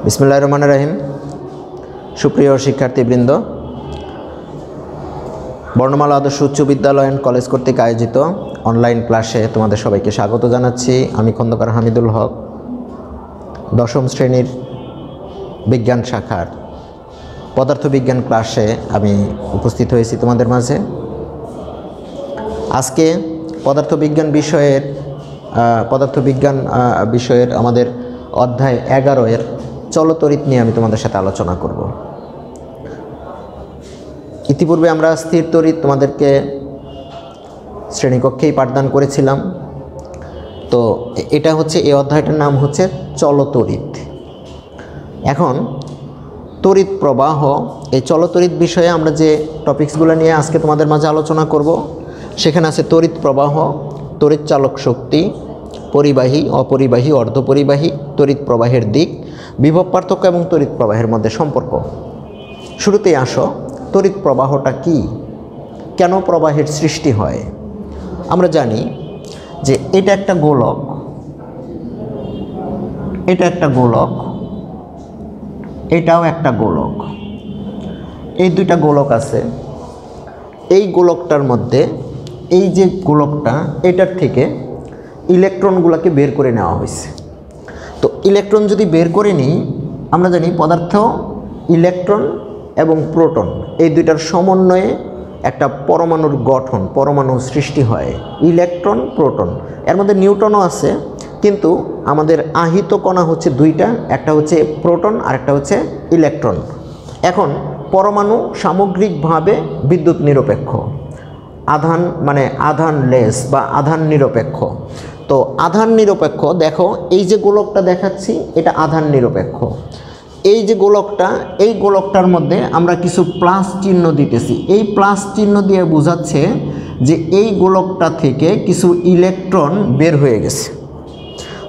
বিসমিল্লাহির রহমানির রহিম। সুপ্রিয় শিক্ষার্থীবৃন্দ, বর্ণমালা আদর্শ উচ্চ বিদ্যালয় অ্যান্ড কলেজ কর্তৃক আয়োজিত অনলাইন ক্লাসে তোমাদের সবাইকে স্বাগত জানাচ্ছি। আমি খন্দকার হামিদুল হক, দশম শ্রেণীর বিজ্ঞান শাখার পদার্থবিজ্ঞান ক্লাসে আমি উপস্থিত হয়েছি তোমাদের মাঝে। আজকে পদার্থবিজ্ঞান বিষয়ের আমাদের অধ্যায় 11 চলতরিৎ নিয়ে আমি তোমাদের সাথে আলোচনা করব। ইতিপূর্বে আমরা স্থির তড়িৎ তোমাদেরকে শ্রেণীকক্ষেই পাঠদান করেছিলাম। তো এটা হচ্ছে, এই অধ্যায়টার নাম হচ্ছে চলতরিৎ। এখন তড়িৎ প্রবাহ, এই চলতরিৎ বিষয়ে আমরা যে টপিকসগুলো নিয়ে আজকে তোমাদের মাঝে আলোচনা করব, সেখানে আছে তড়িৎ প্রবাহ, তড়িৎ চালক শক্তি, পরিবাহী, অপরিবাহী, অর্ধপরিবাহী, তড়িৎ প্রবাহের দিক, বিভব পার্থক্য এবং তড়িৎ প্রবাহের মধ্যে সম্পর্ক। শুরুতেই আসো, তড়িৎ প্রবাহটা কি, কেন প্রবাহের সৃষ্টি হয়? আমরা জানি যে এটা একটা গোলক, এটা একটা গোলক, এটাও একটা গোলক, এই দুইটা গোলক আছে। এই গোলকটার মধ্যে, এই যে গোলকটা, এটার থেকে ইলেকট্রনগুলোকে বের করে নেওয়া হয়েছে। তো ইলেকট্রন যদি বের করে নিই, আমরা জানি পদার্থ ইলেকট্রন এবং প্রোটন, এই দুইটার সমন্বয়ে একটা পরমাণুর গঠন, পরমাণু সৃষ্টি হয়। ইলেকট্রন, প্রোটন, এর মধ্যে নিউটনও আছে, কিন্তু আমাদের আহিত কণা হচ্ছে দুইটা, একটা হচ্ছে প্রোটন আর একটা হচ্ছে ইলেকট্রন। এখন পরমাণু সামগ্রিকভাবে বিদ্যুৎ নিরপেক্ষ, আধান মানে আধানলেস বা আধান নিরপেক্ষ। তো আধান নিরপেক্ষ, দেখো এই যে গোলকটা দেখাচ্ছি, এটা আধান নিরপেক্ষ। এই যে গোলকটা, এই গোলকটার মধ্যে আমরা কিছু প্লাস চিহ্ন দিতেছি। এই প্লাস চিহ্ন দিয়ে বোঝাচ্ছে যে এই গোলকটা থেকে কিছু ইলেকট্রন বের হয়ে গেছে।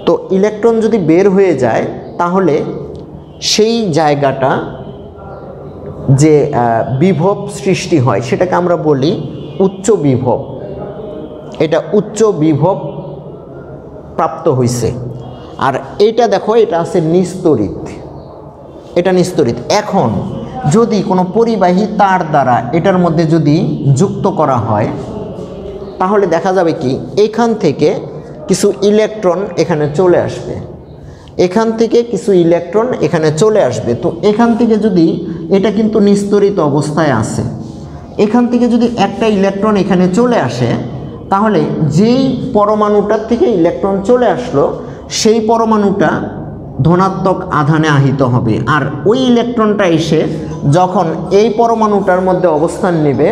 তো ইলেকট্রন যদি বের হয়ে যায়, তাহলে সেই জায়গাটা যে বিভব সৃষ্টি হয়, সেটাকে আমরা বলি উচ্চ বিভব। এটা উচ্চ বিভব প্রাপ্ত হয়েছে। আর এইটা দেখো, এটা আছে নিস্তড়িৎ, এটা নিস্তড়িৎ। এখন যদি কোনো পরিবাহী তার দ্বারা এটার মধ্যে যদি যুক্ত করা হয়, তাহলে দেখা যাবে কি, এখান থেকে কিছু ইলেকট্রন এখানে চলে আসবে, এখান থেকে কিছু ইলেকট্রন এখানে চলে আসবে। তো এখান থেকে যদি, এটা কিন্তু নিস্তড়িত অবস্থায় আছে, এখান থেকে যদি একটা ইলেকট্রন এখানে চলে আসে, তাহলে যেই পরমাণুটার থেকে ইলেকট্রন চলে আসলো, সেই পরমাণুটা ধনাত্মক আধানে আহিত হবে। আর ওই ইলেকট্রনটা এসে যখন এই পরমাণুটার মধ্যে অবস্থান নেবে,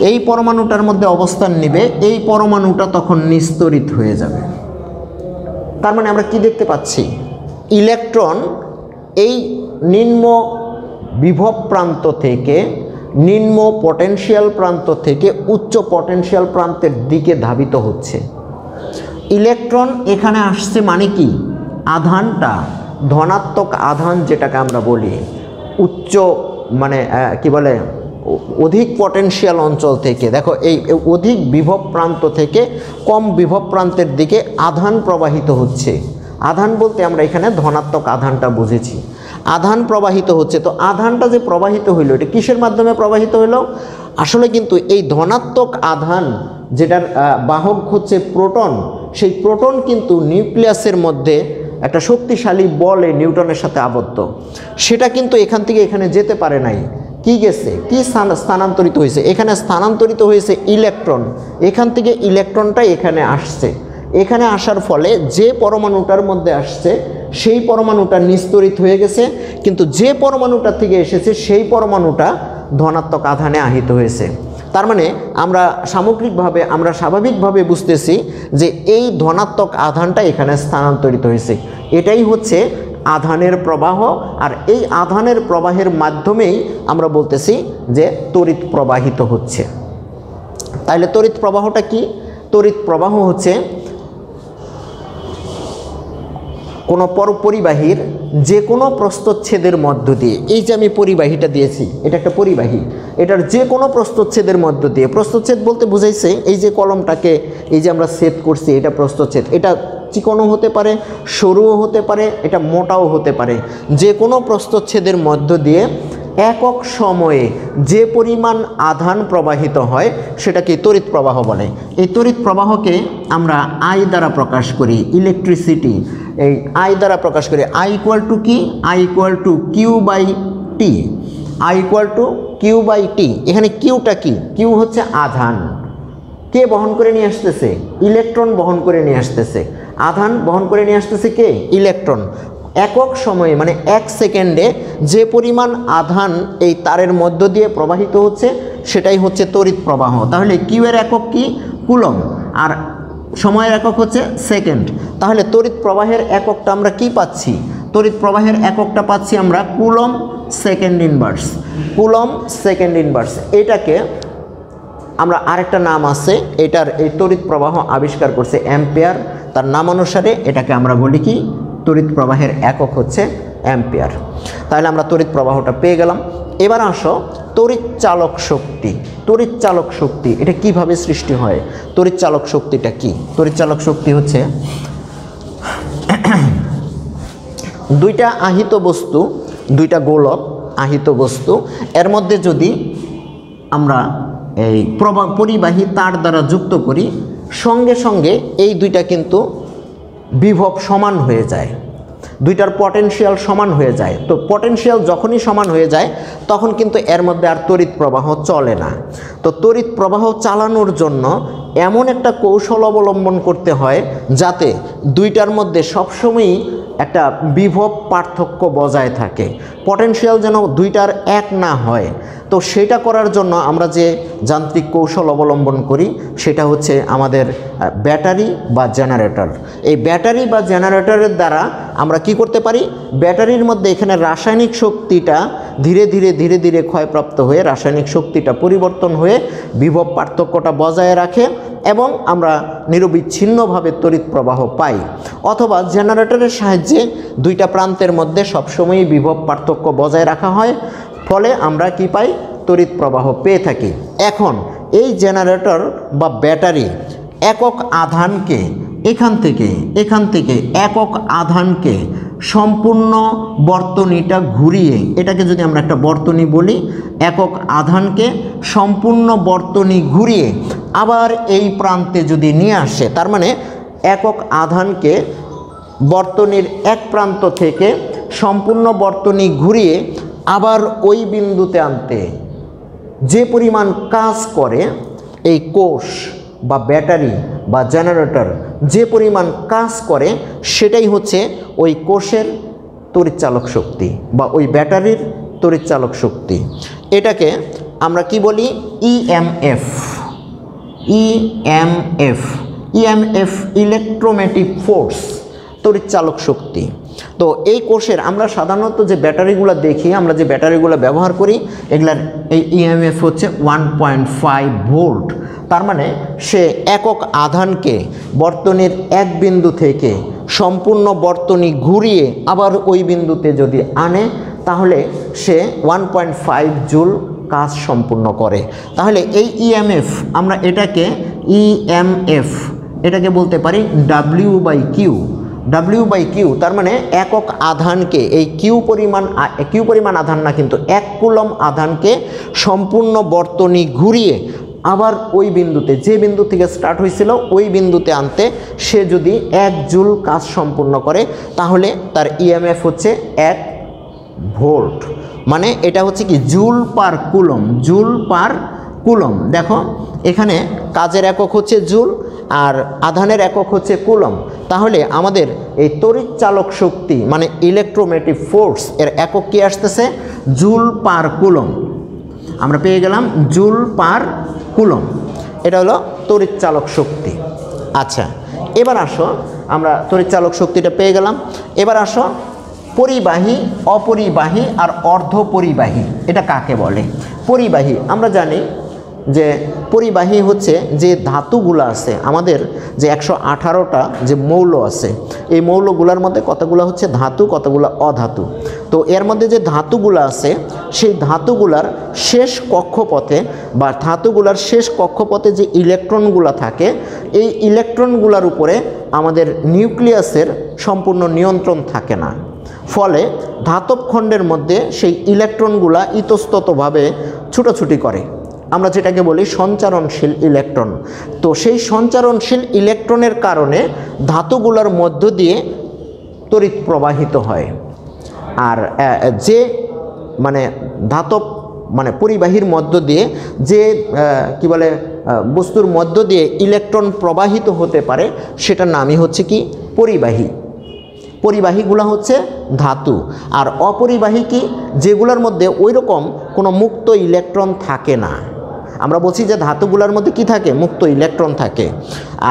এই পরমাণুটার মধ্যে অবস্থান নেবে, এই পরমাণুটা তখন নিস্তড়িত হয়ে যাবে। তার মানে আমরা কি দেখতে পাচ্ছি, ইলেকট্রন এই নিম্ন বিভব প্রান্ত থেকে, নিম্ন পটেনশিয়াল প্রান্ত থেকে উচ্চ পটেনশিয়াল প্রান্তের দিকে ধাবিত হচ্ছে। ইলেকট্রন এখানে আসছে মানে কি, আধানটা ধনাত্মক আধান যেটাকে আমরা বলি, উচ্চ মানে কি বলে, অধিক পটেনশিয়াল অঞ্চল থেকে, দেখো এই অধিক বিভব প্রান্ত থেকে কম বিভব প্রান্তের দিকে আধান প্রবাহিত হচ্ছে। আধান বলতে আমরা এখানে ধনাত্মক আধানটা বুঝেছি। আধান প্রবাহিত হচ্ছে। তো আধানটা যে প্রবাহিত হইল, এটা কিসের মাধ্যমে প্রবাহিত হইল? আসলে কিন্তু এই ধনাত্মক আধান, যেটার বাহক হচ্ছে প্রোটন, সেই প্রোটন কিন্তু নিউক্লিয়াসের মধ্যে একটা শক্তিশালী বলে নিউটনের সাথে আবদ্ধ। সেটা কিন্তু এখান থেকে এখানে যেতে পারে নাই। কি গেছে, কি স্থানান্তরিত হয়েছে? এখানে স্থানান্তরিত হয়েছে ইলেকট্রন। এখান থেকে ইলেকট্রনটা এখানে আসছে। এখানে আসার ফলে যে পরমাণুটার মধ্যে আসছে, সেই পরমাণুটা নিস্তড়িত হয়ে গেছে, কিন্তু যে পরমাণুটা থেকে এসেছে সেই পরমাণুটা ধনাত্মক আধানে আহিত হয়েছে। তার মানে আমরা সামগ্রিকভাবে, আমরা স্বাভাবিকভাবে বুঝতেছি যে এই ধনাত্মক আধানটা এখানে স্থানান্তরিত হয়েছে। এটাই হচ্ছে আধানের প্রবাহ। আর এই আধানের প্রবাহের মাধ্যমেই আমরা বলতেছি যে তড়িৎ প্রবাহিত হচ্ছে। তাইলে তড়িৎ প্রবাহটা কি? তড়িৎ প্রবাহ হচ্ছে কোনো পরিবাহীর যে কোনো প্রস্থচ্ছেদের মধ্য দিয়ে, এই যে আমি পরিবাহীটা দিয়েছি, এটা একটা পরিবাহী, এটার যে কোনো প্রস্থচ্ছেদের মধ্য দিয়ে, প্রস্থচ্ছেদ বলতে বুঝাইছে এই যে কলমটাকে এই যে আমরা ছেদ করছি, এটা প্রস্থচ্ছেদ। এটা চিকনও হতে পারে, সরুও হতে পারে, এটা মোটাও হতে পারে। যে কোনো প্রস্থচ্ছেদের মধ্য দিয়ে একক সময়ে যে পরিমাণ আধান প্রবাহিত হয় সেটাকে তড়িৎ প্রবাহ বলে। এই তড়িৎ প্রবাহকে আমরা আই দ্বারা প্রকাশ করি, ইলেকট্রিসিটি এই আই দ্বারা প্রকাশ করি। আই ইকুয়াল টু কি? I equal to Q by T. I equal to Q by T. এখানে কিউটা কি? কিউ হচ্ছে আধান। কে বহন করে নিয়ে আসতেছে? ইলেকট্রন বহন করে নিয়ে আসতেছে। আধান বহন করে নিয়ে আসতেছে কে? ইলেকট্রন। একক সময়ে মানে 1 সেকেন্ডে যে পরিমাণ আধান এই তারের মধ্য দিয়ে প্রবাহিত হচ্ছে সেটাই হচ্ছে তড়িৎ প্রবাহ। তাহলে কিউ এর একক কি? কুলম। আর সময়ের একক হচ্ছে সেকেন্ড। তাহলে তড়িৎ প্রবাহের এককটা আমরা কি পাচ্ছি? তড়িৎ প্রবাহের এককটা পাচ্ছি আমরা coulomb second inverse. Coulomb second inverse. এটাকে আমরা আরেকটা নাম আছে, এটার এই তড়িৎ প্রবাহ আবিষ্কার করছে অ্যাম্পিয়ার। তার নাম অনুসারে এটাকে আমরা বলি কি? তড়িৎ প্রবাহের একক হচ্ছে অ্যাম্পিয়ার। তাহলে আমরা তড়িৎ প্রবাহটা পেয়ে গেলাম। এবার আসো তড়িৎ চালক শক্তি। তড়িৎ চালক শক্তি এটা কিভাবে সৃষ্টি হয়? তড়িৎ চালক শক্তিটা কি? তড়িৎ চালক শক্তি হচ্ছে দুইটা আহিত বস্তু, দুইটা গোলক আহিত বস্তু, এর মধ্যে যদি আমরা এই পরিবাহী তার দ্বারা যুক্ত করি, সঙ্গে সঙ্গে এই দুইটা কিন্তু বিভব সমান হয়ে যায়, দুইটার পটেনশিয়াল সমান হয়ে যায়। তো পটেনশিয়াল যখনই সমান হয়ে যায় তখন কিন্তু এর মধ্যে আর তড়িৎ প্রবাহ চলে না। তো তড়িৎ প্রবাহ চালানোর জন্য এমন একটা কৌশল অবলম্বন করতে হয় যাতে দুইটার মধ্যে সবসময়ই একটা বিভব পার্থক্য বজায় থাকে, পটেনশিয়াল যেন দুইটার এক না হয়। তো সেটা করার জন্য আমরা যে যান্ত্রিক কৌশল অবলম্বন করি সেটা হচ্ছে আমাদের ব্যাটারি বা জেনারেটর। এই ব্যাটারি বা জেনারেটরের দ্বারা আমরা কি করতে পারি? ব্যাটারির মধ্যে এখানে রাসায়নিক শক্তিটা ধীরে ধীরে ধীরে ধীরে ক্ষয়প্রাপ্ত হয়ে রাসায়নিক শক্তিটা পরিবর্তন হয়ে বিভব পার্থক্যটা বজায় রাখে এবং আমরা নিরবিচ্ছিন্নভাবে তড়িৎ প্রবাহ পাই। অথবা জেনারেটরের সাহায্যে দুইটা প্রান্তের মধ্যে সবসময়ই বিভব পার্থক্য বজায় রাখা হয়, ফলে আমরা কি পাই? তড়িৎ প্রবাহ পেয়ে থাকি। এখন এই জেনারেটর বা ব্যাটারি একক আধানকে এখান থেকে একক আধানকে সম্পূর্ণ বর্তনীটা ঘুরিয়ে, এটাকে যদি আমরা একটা বর্তনী বলি, একক আধানকে সম্পূর্ণ বর্তনী ঘুরিয়ে আবার এই প্রান্তে যদি নিয়ে আসে, তার মানে একক আধানকে বর্তনীর এক প্রান্ত থেকে সম্পূর্ণ বর্তনী ঘুরিয়ে আবার ওই বিন্দুতে আনতে যে পরিমাণ কাজ করে এই কোষ বা ব্যাটারি বা জেনারেটর, যে পরিমাণ কাজ করে সেটাই হচ্ছে ওই কোষের তড়িৎচালক শক্তি বা ওই ব্যাটারির তড়িৎচালক শক্তি। এটাকে আমরা কি বলি? ইএমএফ। ইএমএফ ইএমএফ ইলেকট্রোম্যাটিক ফোর্স, তড়িৎচালক শক্তি। তো এই কোষের আমরা সাধারণত যে ব্যাটারিগুলো দেখি, আমরা যে ব্যাটারিগুলো ব্যবহার করি, এগুলার এই ইএমএফ হচ্ছে 1.5 ভোল্ট। তার মানে সে একক আধানকে বর্তনীর এক বিন্দু থেকে সম্পূর্ণ বর্তনী ঘুরিয়ে আবার ওই বিন্দুতে যদি আনে তাহলে সে 1.5 জুল কাজ সম্পূর্ণ করে। তাহলে এই ইএমএফ আমরা এটাকে ইএমএফ এটাকে বলতে পারি W/Q। W/Q তার মানে একক আধানকে এই কিউ পরিমাণ আধান না, কিন্তু 1 কুলম আধানকে সম্পূর্ণ বর্তনী ঘুরিয়ে আবার ওই বিন্দুতে, যে বিন্দু থেকে স্টার্ট হয়েছিল ওই বিন্দুতে আনতে সে যদি 1 জুল কাজ সম্পূর্ণ করে তাহলে তার ইএমএফ হচ্ছে 1 ভোল্ট। মানে এটা হচ্ছে কি? Joule per coulomb. Joule per coulomb. দেখো এখানে কাজের একক হচ্ছে জুল আর আধানের একক হচ্ছে কুলম। তাহলে আমাদের এই তড়িৎ চালক শক্তি মানে ইলেকট্রোম্যাটিক ফোর্স এর একক কি আসতেছে? Joule per coulomb. আমরা পেয়ে গেলাম জুল পার কুলম। এটা হলো তড়িৎ চালক শক্তি। আচ্ছা, এবার আসো, আমরা তড়িৎ চালক শক্তিটা পেয়ে গেলাম। এবার আসো পরিবাহী, অপরিবাহী আর অর্ধপরিবাহী এটা কাকে বলে? পরিবাহী আমরা জানি যে পরিবাহী হচ্ছে যে ধাতুগুলো আছে, আমাদের যে 118টা যে মৌল আছে, এই মৌলগুলোর মধ্যে কতগুলো হচ্ছে ধাতু, কতগুলো অধাতু। তো এর মধ্যে যে ধাতুগুলো আছে সেই ধাতুগুলার শেষ কক্ষপথে বা ধাতুগুলার শেষ কক্ষপথে যে ইলেকট্রনগুলো থাকে এই ইলেকট্রনগুলোর উপরে আমাদের নিউক্লিয়াসের সম্পূর্ণ নিয়ন্ত্রণ থাকে না, ফলে ধাতব খণ্ডের মধ্যে সেই ইলেকট্রনগুলা ইতস্ততভাবে ছুটোছুটি করে, আমরা যেটাকে বলি সঞ্চারণশীল ইলেকট্রন। তো সেই সঞ্চারণশীল ইলেকট্রনের কারণে ধাতুগুলোর মধ্য দিয়ে তড়িৎ প্রবাহিত হয়। আর যে মানে ধাতব মানে পরিবাহীর মধ্য দিয়ে যে কি বলে বস্তুর মধ্য দিয়ে ইলেকট্রন প্রবাহিত হতে পারে সেটার নামই হচ্ছে কি পরিবাহী। পরিবাহীগুলো হচ্ছে ধাতু। আর অপরিবাহী কি, যেগুলোর মধ্যে ওই রকম কোনো মুক্ত ইলেকট্রন থাকে না। আমরা বলছি যে ধাতুগুলোর মধ্যে কি থাকে, মুক্ত ইলেকট্রন থাকে।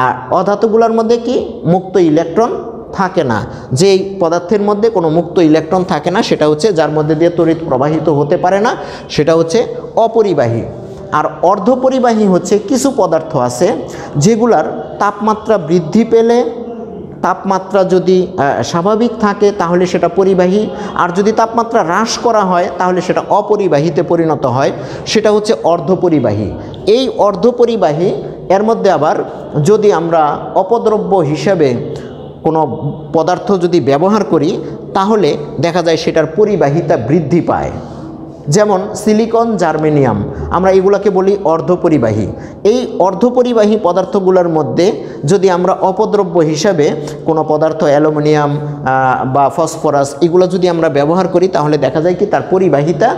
আর অধাতুগুলোর মধ্যে কি, মুক্ত ইলেকট্রন থাকে না। যেই পদার্থের মধ্যে কোনো মুক্ত ইলেকট্রন থাকে না সেটা হচ্ছে, যার মধ্যে দিয়ে তড়িৎ প্রবাহিত হতে পারে না, সেটা হচ্ছে অপরিবাহী। আর অর্ধপরিবাহী হচ্ছে কিছু পদার্থ আছে যেগুলার তাপমাত্রা বৃদ্ধি পেলে, তাপমাত্রা যদি স্বাভাবিক থাকে তাহলে সেটা পরিবাহী, আর যদি তাপমাত্রা হ্রাস করা হয় তাহলে সেটা অপরিবাহীতে পরিণত হয়, সেটা হচ্ছে অর্ধপরিবাহী। এই অর্ধপরিবাহী এর মধ্যে আবার যদি আমরা অপদ্রব্য হিসেবে কোনো পদার্থ যদি ব্যবহার করি তাহলে দেখা যায় সেটার পরিবাহিতা বৃদ্ধি পায়। যেমন সিলিকন, জার্মেনিয়াম, আমরা এগুলোকে বলি অর্ধপরিবাহী। এই অর্ধপরিবাহী পদার্থগুলোর মধ্যে যদি আমরা অপদ্রব্য হিসাবে কোনো পদার্থ অ্যালুমিনিয়াম বা ফসফরাস এগুলো যদি আমরা ব্যবহার করি তাহলে দেখা যায় কি তার পরিবাহিতা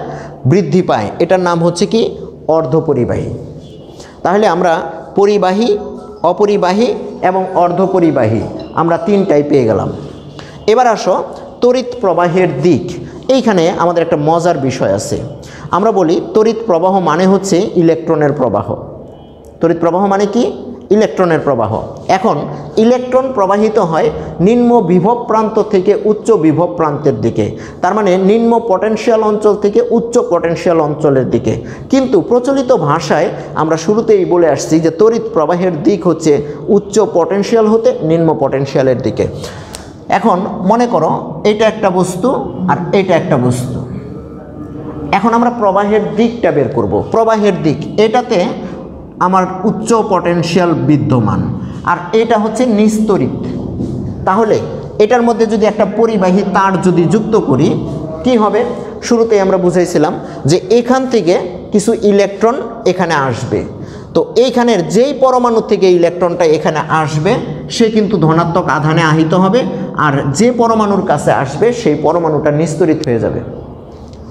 বৃদ্ধি পায়। এটার নাম হচ্ছে কি অর্ধপরিবাহী। তাহলে আমরা পরিবাহী, অপরিবাহী এবং অর্ধপরিবাহী আমরা তিনটাই পেয়ে গেলাম। এবার আসো তড়িৎ প্রবাহের দিক। এইখানে আমাদের একটা মজার বিষয় আছে। আমরা বলি তড়িৎ প্রবাহ মানে হচ্ছে ইলেকট্রনের প্রবাহ। তড়িৎ প্রবাহ মানে কি, ইলেকট্রনের প্রবাহ। এখন ইলেকট্রন প্রবাহিত হয় নিম্ন বিভব প্রান্ত থেকে উচ্চ বিভব প্রান্তের দিকে, তার মানে নিম্ন পটেনশিয়াল অঞ্চল থেকে উচ্চ পটেনশিয়াল অঞ্চলের দিকে। কিন্তু প্রচলিত ভাষায় আমরা শুরুতেই বলে আসছি যে তড়িৎ প্রবাহের দিক হচ্ছে উচ্চ পটেনশিয়াল হতে নিম্ন পটেনশিয়ালের দিকে। এখন মনে করো এটা একটা বস্তু আর এটা একটা বস্তু। এখন আমরা প্রবাহের দিকটা বের করব। প্রবাহের দিক, এটাতে আমার উচ্চ পটেনশিয়াল বিদ্যমান আর এটা হচ্ছে নিস্তড়িৎ। তাহলে এটার মধ্যে যদি একটা পরিবাহী তার যদি যুক্ত করি কি হবে, শুরুতেই আমরা বুঝাইছিলাম যে এখান থেকে কিছু ইলেকট্রন এখানে আসবে। তো এইখানের যেই পরমাণু থেকে ইলেকট্রনটা এখানে আসবে সে কিন্তু ধনাত্মক আধানে আহিত হবে, আর যে পরমাণুর কাছে আসবে সেই পরমাণুটা নিস্তড়িত হয়ে যাবে।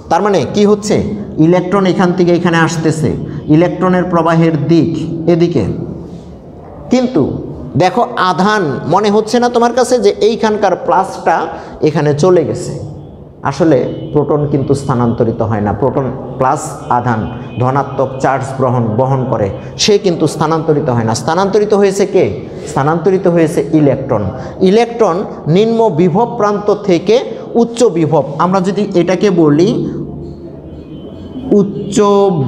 তার মানে কি হচ্ছে, ইলেকট্রন এখান থেকে এখানে আসতেছে, ইলেকট্রনের প্রবাহের দিক এদিকে, কিন্তু দেখো আধান মনে হচ্ছে না তোমার কাছে যে এইখানকার প্লাসটা এখানে চলে গেছে। আসলে প্রোটন কিন্তু স্থানান্তরিত হয় না। প্রোটন প্লাস আধান ধনাত্মক চার্জ বহন করে, সে কিন্তু স্থানান্তরিত হয় না। স্থানান্তরিত হয়েছে কে, স্থানান্তরিত হয়েছে ইলেকট্রন। ইলেকট্রন নিম্ন বিভব প্রান্ত থেকে উচ্চ বিভব, আমরা যদি এটাকে বলি উচ্চ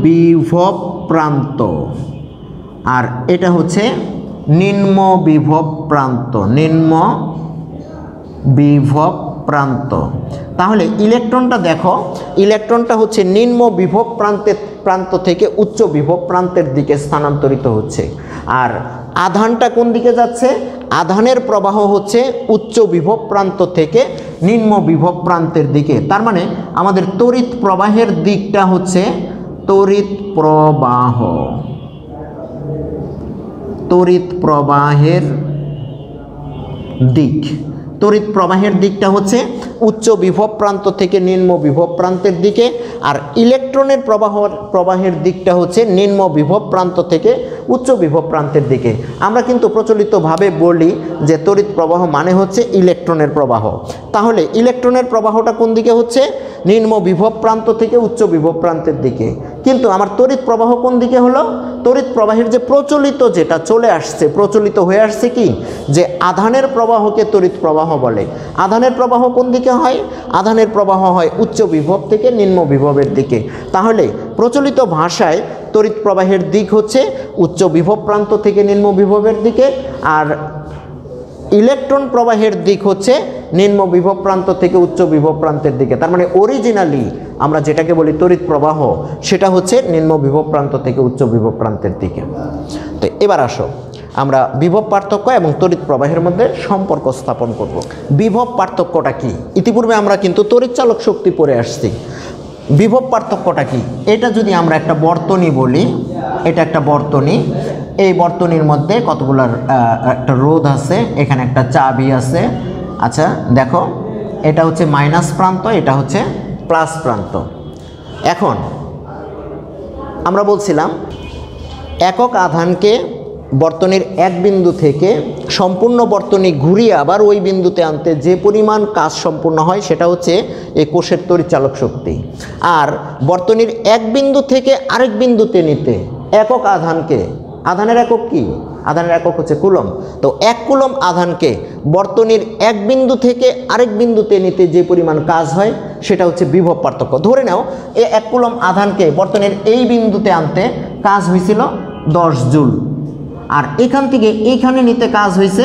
বিভব প্রান্ত, আর এটা হচ্ছে নিম্ন বিভব প্রান্ত, নিম্ন বিভব প্রান্ত। তাহলে ইলেকট্রনটা দেখো, ইলেকট্রনটা হচ্ছে নিম্ন বিভব প্রান্ত থেকে উচ্চ বিভব প্রান্তের দিকে স্থানান্তরিত হচ্ছে। আর আধানটা কোন দিকে যাচ্ছে, আধানের প্রবাহ হচ্ছে উচ্চ বিভব প্রান্ত থেকে নিম্ন বিভব প্রান্তের দিকে। তার মানে আমাদের তড়িৎ প্রবাহের দিকটা হচ্ছে তড়িৎ প্রবাহ, তড়িৎ প্রবাহের দিক। তড়িৎ প্রবাহের দিকটা হচ্ছে উচ্চ বিভব প্রান্ত থেকে নিম্ন বিভব প্রান্তের দিকে, আর ইলেকট্রনের প্রবাহের দিকটা হচ্ছে নিম্ন বিভব প্রান্ত থেকে উচ্চ বিভব প্রান্তের দিকে। আমরা কিন্তু প্রচলিতভাবে বলি যে তড়িৎ প্রবাহ মানে হচ্ছে ইলেকট্রনের প্রবাহ। তাহলে ইলেকট্রনের প্রবাহটা কোন দিকে হচ্ছে, নিম্ন বিভব প্রান্ত থেকে উচ্চ বিভব প্রান্তের দিকে। কিন্তু আমার তড়িৎ প্রবাহ কোন দিকে হলো, তড়িৎ প্রবাহের যে প্রচলিত যেটা চলে আসছে, প্রচলিত হয়ে আসছে কি, যে আধানের প্রবাহকে তড়িৎ প্রবাহ বলে। আধানের প্রবাহ কোন দিকে হয়, আধানের প্রবাহ হয় উচ্চ বিভব থেকে নিম্ন বিভবের দিকে। তাহলে প্রচলিত ভাষায় তড়িৎ প্রবাহের দিক হচ্ছে উচ্চ বিভব প্রান্ত থেকে নিম্ন বিভবের দিকে, আর ইলেকট্রন প্রবাহের দিক হচ্ছে নিম্ন বিভব প্রান্ত থেকে উচ্চ বিভব প্রান্তের দিকে। তার মানে অরিজিনালি আমরা যেটাকে বলি তড়িৎ প্রবাহ সেটা হচ্ছে নিম্ন বিভব প্রান্ত থেকে উচ্চ বিভব প্রান্তের দিকে। তো এবার আসো আমরা বিভব পার্থক্য এবং তড়িৎ প্রবাহের মধ্যে সম্পর্ক স্থাপন করব। বিভব পার্থক্যটা কি? ইতিপূর্বে আমরা কিন্তু তড়িৎচালক শক্তি পড়ে আসছি। বিভব পার্থক্যটা কি? এটা যদি আমরা একটা বর্তনী বলি, এটা একটা বর্তনী, এই বর্তনীর মধ্যে কতগুলার একটা রোধ আছে, এখানে একটা চাবি আছে। আচ্ছা দেখো, এটা হচ্ছে মাইনাস প্রান্ত, এটা হচ্ছে প্লাস প্রান্ত। এখন আমরা বলছিলাম একক আধানকে বর্তনীর এক বিন্দু থেকে সম্পূর্ণ বর্তনী ঘুরিয়ে আবার ওই বিন্দুতে আনতে যে পরিমাণ কাজ সম্পূর্ণ হয় সেটা হচ্ছে এই কোষের তড়িৎচালক শক্তি। আর বর্তনীর এক বিন্দু থেকে আরেক বিন্দুতে নিতে একক আধানকে, আধানের একক কি? আধানের একক হচ্ছে কুলম্ব। তো 1 কুলম্ব আধানকে বর্তনীর এক বিন্দু থেকে আরেক বিন্দুতে নিতে যে পরিমাণ কাজ হয় সেটা হচ্ছে বিভব পার্থক্য। ধরে নাও এই 1 কুলম্ব আধানকে বর্তনীর এই বিন্দুতে আনতে কাজ হয়েছিল 10 জুল, আর এখান থেকে এইখানে নিতে কাজ হয়েছে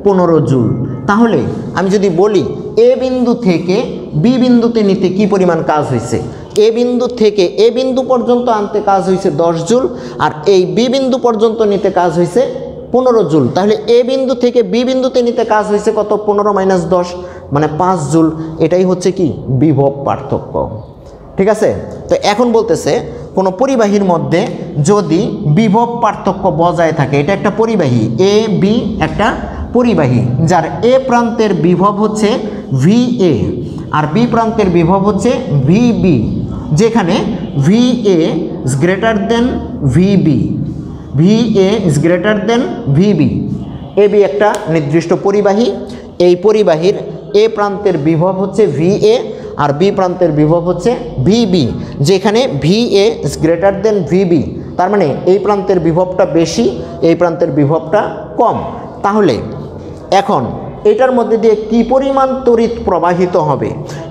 15 জুল। তাহলে আমি যদি বলি এ বিন্দু থেকে বি বিন্দুতে নিতে কি পরিমাণ কাজ হয়েছে, এ বিন্দু থেকে এ বিন্দু পর্যন্ত আনতে কাজ হয়েছে 10 জুল, আর এই বি বিন্দু পর্যন্ত নিতে কাজ হয়েছে 15 জুল। তাহলে এ বিন্দু থেকে বি বিন্দুতে নিতে কাজ হয়েছে কত? 15 - 10 মানে 5 জুল। এটাই হচ্ছে কি? বিভব পার্থক্য। ঠিক আছে? তো এখন বলতেছে কোনো পরিবাহীর মধ্যে যদি বিভব পার্থক্য বজায় থাকে, এটা একটা পরিবাহী এ বি, একটা পরিবাহী যার এ প্রান্তের বিভব হচ্ছে VA আর বি প্রান্তের বিভব হচ্ছে VB, যেখানে VA is greater than VB, VA is greater than VB। AB একটা নির্দিষ্ট পরিবাহী, এই পরিবাহীর এ প্রান্তের বিভব হচ্ছে VA আর বি প্রান্তের বিভব হচ্ছে VB, যেখানে VA is greater than VB। তার মানে এই প্রান্তের বিভবটা বেশি, এই প্রান্তের বিভবটা কম। তাহলে এখন এটার মধ্যে দিয়ে কি পরিমাণ তড়িৎ প্রবাহিত হবে,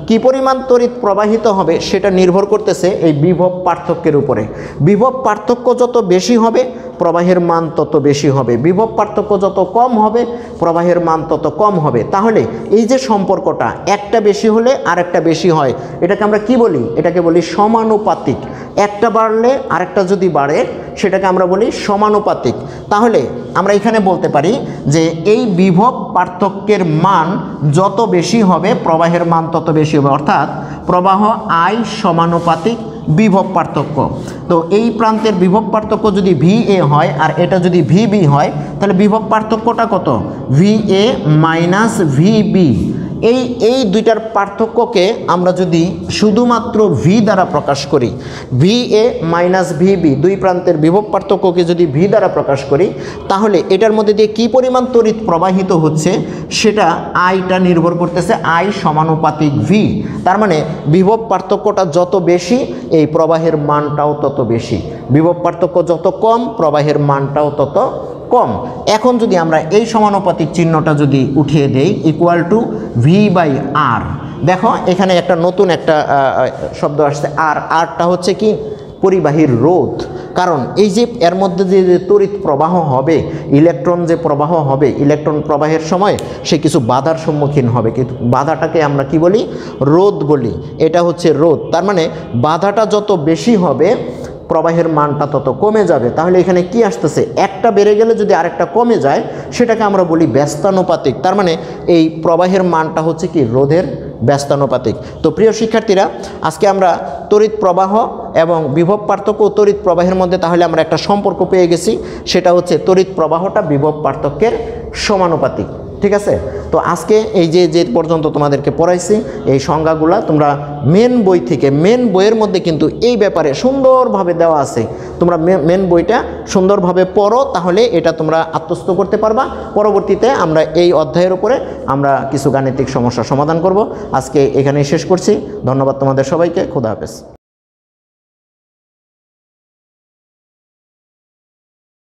কি পরিমাণ তড়িৎ প্রবাহিত হবে সেটা নির্ভর করতেছে এই বিভব পার্থক্যের উপরে। বিভব পার্থক্য যত বেশি হবে প্রবাহের মান তত বেশি হবে, বিভব পার্থক্য যত কম হবে প্রবাহের মান তত কম হবে। তাহলে এই যে সম্পর্কটা, একটা বেশি হলে আরেকটা বেশি হয়, এটাকে আমরা কি বলি? এটাকে বলি সমানুপাতিক। একটা বাড়লে আরেকটা যদি বাড়ে সেটাকে আমরা বলি সমানুপাতিক। তাহলে আমরা এখানে বলতে পারি যে এই বিভব পার্থক্যের মান যত বেশি হবে প্রবাহের মান তত বেশি হবে, অর্থাৎ প্রবাহ I সমানুপাতিক বিভব পার্থক্য। তো এই প্রান্তের বিভব পার্থক্য যদি VA হয় আর এটা যদি VB হয় তাহলে বিভব পার্থক্যটা কত? VA - VB। এই দুইটার পার্থক্যকে আমরা যদি শুধুমাত্র V দ্বারা প্রকাশ করি, VA - VB, দুই প্রান্তের বিভব পার্থক্যকে যদি V দ্বারা প্রকাশ করি তাহলে এটার মধ্যে দিয়ে কি পরিমাণ তড়িৎ প্রবাহিত হচ্ছে সেটা আইটা নির্ভর করতেছে I সমানুপাতিক V। তার মানে বিভব পার্থক্যটা যত বেশি এই প্রবাহের মানটাও তত বেশি, বিভব পার্থক্য যত কম প্রবাহের মানটাও তত কম। এখন যদি আমরা এই সমানুপাতিক চিহ্নটা যদি উঠিয়ে দেই ইকুয়াল টু V/R, দেখো এখানে একটা নতুন একটা শব্দ আসছে আর, আরটা হচ্ছে কি? পরিবাহীর রোধ। কারণ এই যে এর মধ্যে যে তড়িৎ প্রবাহ হবে, ইলেকট্রন যে প্রবাহ হবে, ইলেকট্রন প্রবাহের সময় সে কিছু বাধার সম্মুখীন হবে, কিন্তু বাধাটাকে আমরা কি বলি? রোধ বলি। এটা হচ্ছে রোধ। তার মানে বাধাটা যত বেশি হবে প্রবাহের মানটা তত কমে যাবে। তাহলে এখানে কি আসতেছে? একটা বেড়ে গেলে যদি আরেকটা কমে যায় সেটাকে আমরা বলি ব্যস্তানুপাতিক। তার মানে এই প্রবাহের মানটা হচ্ছে কি? রোধের ব্যস্তানুপাতিক। তো প্রিয় শিক্ষার্থীরা, আজকে আমরা তড়িৎ প্রবাহ এবং বিভব পার্থক্য ও তড়িৎ প্রবাহের মধ্যে তাহলে আমরা একটা সম্পর্ক পেয়ে গেছি, সেটা হচ্ছে তড়িৎ প্রবাহটা বিভব পার্থক্যের সমানুপাতিক। ঠিক আছে? তো আজকে এই যে পর্যন্ত তোমাদেরকে পড়াইছি এই সংজ্ঞাগুলা তোমরা মেন বই থেকে, মেন বইয়ের মধ্যে কিন্তু এই ব্যাপারে সুন্দরভাবে দেওয়া আছে। তোমরা মেন বইটা সুন্দরভাবে পড়ো, তাহলে এটা তোমরা আত্মস্থ করতে পারবা। পরবর্তীতে আমরা এই অধ্যায়ের উপরে আমরা কিছু গাণিতিক সমস্যার সমাধান করব। আজকে এখানেই শেষ করছি। ধন্যবাদ তোমাদের সবাইকে। খোদা হাফেজ।